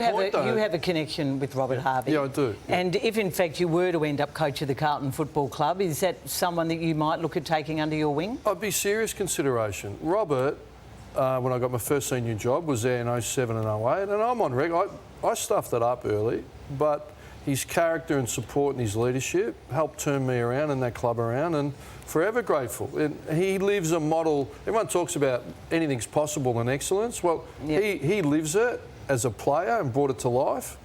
You have a connection with Robert Harvey. Yeah, I do. Yeah. And if, in fact, you were to end up coach of the Carlton Football Club, is that someone that you might look at taking under your wing? I'd be serious consideration. Robert, when I got my first senior job, was there in 07 and 08, and I'm on record. I stuffed it up early, but his character and support and his leadership helped turn me around and that club around, and forever grateful. And he lives a model. Everyone talks about anything's possible and excellence. Well, he lives it as a player and brought it to life.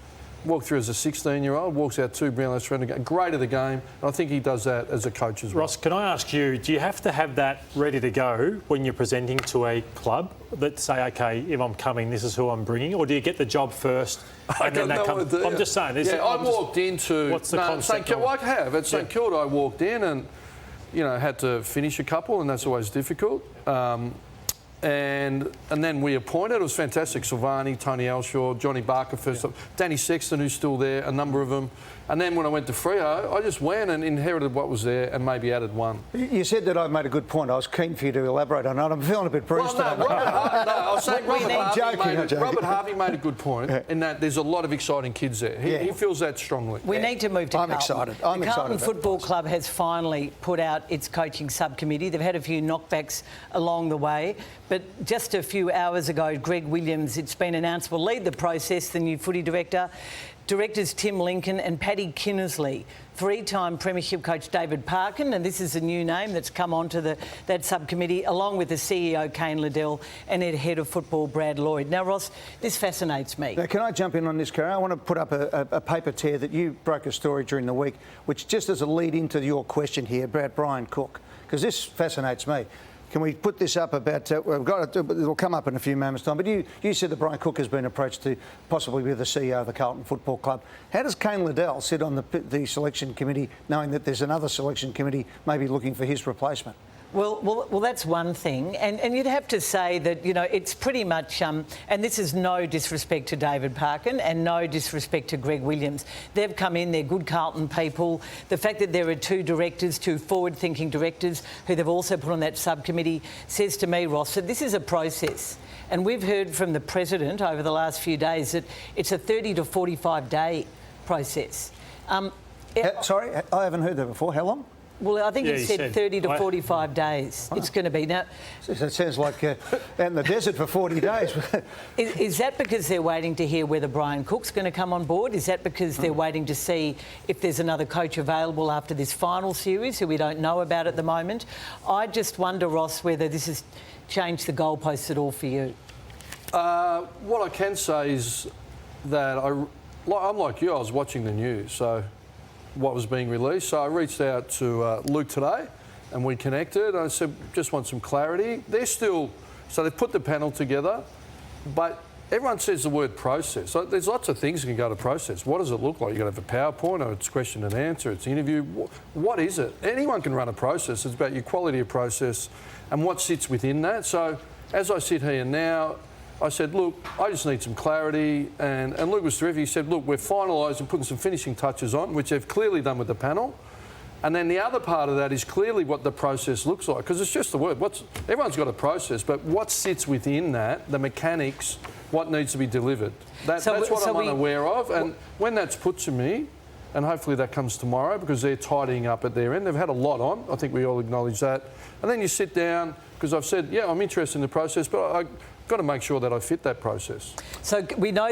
Walked through as a 16-year-old, walks out 2 Brownlow's friend again. Great at the game. And I think he does that as a coach as well. Ross, can I ask you, do you have to have that ready to go when you're presenting to a club that say, OK, if I'm coming, this is who I'm bringing? Or do you get the job first and then that comes? I'm just saying. I walked into... What's the concept? I have. At St Kilda, I walked in and, had to finish a couple, and that's always difficult. And then we appointed. It was fantastic. Silvani, Tony Elshaw, Johnny Barker first up, Danny Sexton, who's still there, a number of them. And then when I went to Freo, I just went and inherited what was there and maybe added one. You said that I made a good point. I was keen for you to elaborate on it. I'm feeling a bit bruised today. I was saying Robert Harvey made a good point in that there's a lot of exciting kids there. He feels that strongly. We need to move to Carlton. I'm excited. The Carlton Football Club has finally put out its coaching subcommittee. They've had a few knockbacks along the way, but just a few hours ago, Greg Williams, it's been announced, will lead the process, the new footy director. Directors Tim Lincoln and Paddy Kinnersley, 3-time premiership coach David Parkin, and this is a new name that's come onto that subcommittee, along with the CEO Kane Liddell and head of football Brad Lloyd. Now, Ross, this fascinates me. Now, can I jump in on this, Karen? I want to put up a paper tear that you broke a story during the week, which just as a lead into your question here about Brian Cook, because this fascinates me. Can we put this up about... we've got it, it'll come up in a few moments' time, but you said that Brian Cook has been approached to possibly be the CEO of the Carlton Football Club. How does Kane Liddell sit on the selection committee knowing that there's another selection committee maybe looking for his replacement? Well, that's one thing. And you'd have to say that, it's pretty much... and this is no disrespect to David Parkin and no disrespect to Greg Williams. They've come in, they're good Carlton people. The fact that there are two forward-thinking directors who they've also put on that subcommittee says to me, Ross, that this is a process. And we've heard from the President over the last few days that it's a 30 to 45-day process. Sorry, I haven't heard that before. How long? Well, I think he said 30 to 45 days. It's going to be. Now, it sounds like out in the desert for 40 days. Is that because they're waiting to hear whether Brian Cook's going to come on board? Is that because they're waiting to see if there's another coach available after this final series who we don't know about at the moment? I just wonder, Ross, whether this has changed the goalposts at all for you. What I can say is that I'm like you, I was watching the news, so what was being released. So I reached out to Luke today and we connected. I said, just want some clarity. So they've put the panel together, but everyone says the word process. So there's lots of things that can go to process. What does it look like? You've got to have a PowerPoint, or it's question and answer, it's interview. What is it? Anyone can run a process. It's about your quality of process and what sits within that. So as I sit here now, I said, look, I just need some clarity. And Luke was terrific. He said, look, we're finalising, putting some finishing touches on, which they've clearly done with the panel. And then the other part of that is clearly what the process looks like, because it's just the word. Everyone's got a process, but what sits within that, the mechanics, what needs to be delivered. That's what I'm unaware of. And when that's put to me, and hopefully that comes tomorrow, because they're tidying up at their end. They've had a lot on. I think we all acknowledge that. And then you sit down, because I've said, yeah, I'm interested in the process, but I've got to make sure that I fit that process. So we know...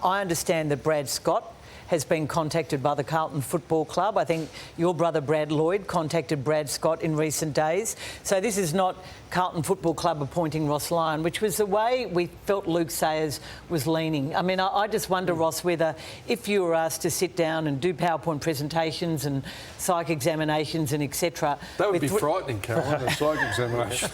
I understand that Brad Scott has been contacted by the Carlton Football Club. I think your brother Brad Lloyd contacted Brad Scott in recent days. So this is not Carlton Football Club appointing Ross Lyon, which was the way we felt Luke Sayers was leaning. I mean, I just wonder, Ross, whether if you were asked to sit down and do PowerPoint presentations and psych examinations and etc. That would be frightening, Caroline, a psych examination.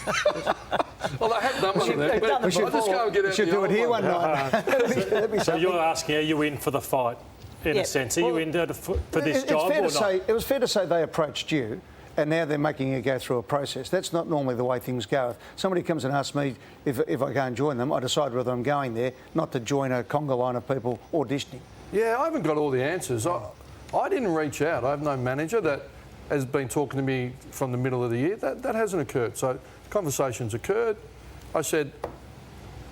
Well, I have done one of them, but I'll just go and get out. We should do it here one night. So you're asking, are you in for the fight? In a sense, are you in for this job or not? It was fair to say they approached you and now they're making you go through a process. That's not normally the way things go. If somebody comes and asks me if I go and join them, I decide whether I'm going there, not to join a conga line of people auditioning. Yeah, I haven't got all the answers. I didn't reach out. I have no manager that has been talking to me from the middle of the year. That hasn't occurred. So conversations occurred. I said,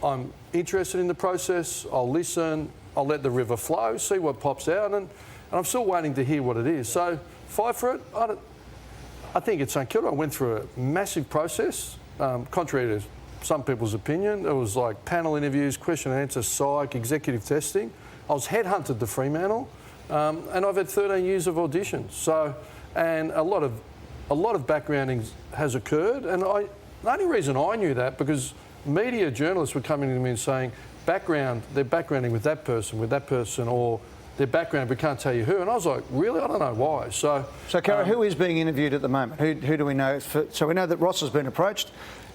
I'm interested in the process. I'll listen. I'll let the river flow, see what pops out, and I'm still waiting to hear what it is. So fight for it. I think it's St Kilda. I went through a massive process, contrary to some people's opinion. It was like panel interviews, question and answer, psych, executive testing. I was headhunted to Fremantle, and I've had 13 years of auditions. So, and a lot of backgrounding has occurred, and the only reason I knew that because media journalists were coming to me and saying, they're backgrounding with that person, or their background, we can't tell you who. And I was like, really? I don't know why. So, Cara, who is being interviewed at the moment? Who do we know? So we know that Ross has been approached.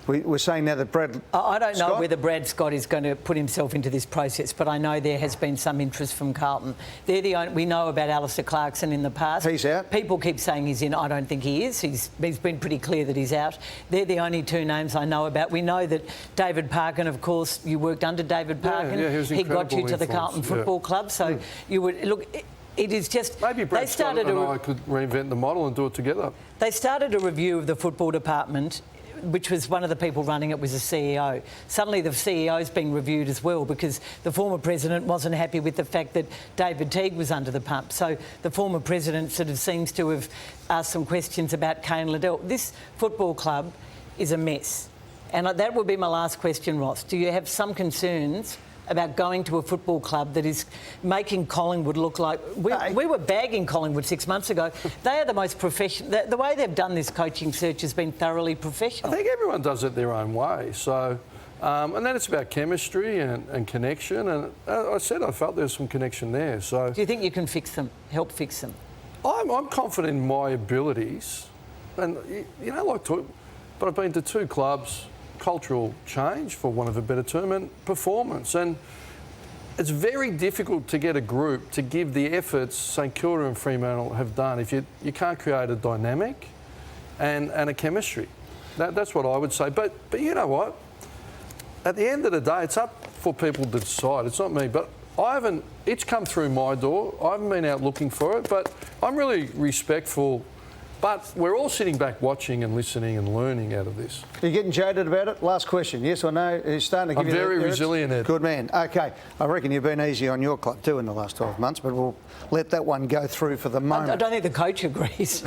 We're saying now that Brad I don't know Scott? whether Brad Scott is going to put himself into this process, but I know there has been some interest from Carlton. They're the only, we know about Alistair Clarkson in the past. He's out. People keep saying he's in. I don't think he is. He's been pretty clear that he's out. They're the only two names I know about. We know that David Parkin, of course, you worked under David Parkin. Yeah, he was he got you to the influence, Carlton Football Club. So you would look. It is just... Maybe Brad Scott and I could reinvent the model and do it together. They started a review of the football department, which was one of the people running it was the CEO. Suddenly the CEO's being reviewed as well because the former president wasn't happy with the fact that David Teague was under the pump. So the former president sort of seems to have asked some questions about Kane Liddell. This football club is a mess. And that would be my last question, Ross. Do you have some concerns about going to a football club that is making Collingwood look like... We were bagging Collingwood 6 months ago. They are the most professional... The way they've done this coaching search has been thoroughly professional. I think everyone does it their own way. So, and then it's about chemistry and connection. And I felt there's some connection there. So, do you think you can fix them, help fix them? I'm confident in my abilities. And, but I've been to two clubs... cultural change, for want of a better term, and performance. And it's very difficult to get a group to give the efforts St Kilda and Fremantle have done if you can't create a dynamic and a chemistry. That's what I would say. But you know what? At the end of the day, it's up for people to decide. It's not me. But it's come through my door. I haven't been out looking for it. But I'm really respectful. But we're all sitting back watching and listening and learning out of this. Are you getting jaded about it? Last question, yes or no? He's starting to give I'm very resilient, Ed. Good man. OK, I reckon you've been easy on your club too in the last 12 months, but we'll let that one go through for the moment. I don't think the coach agrees.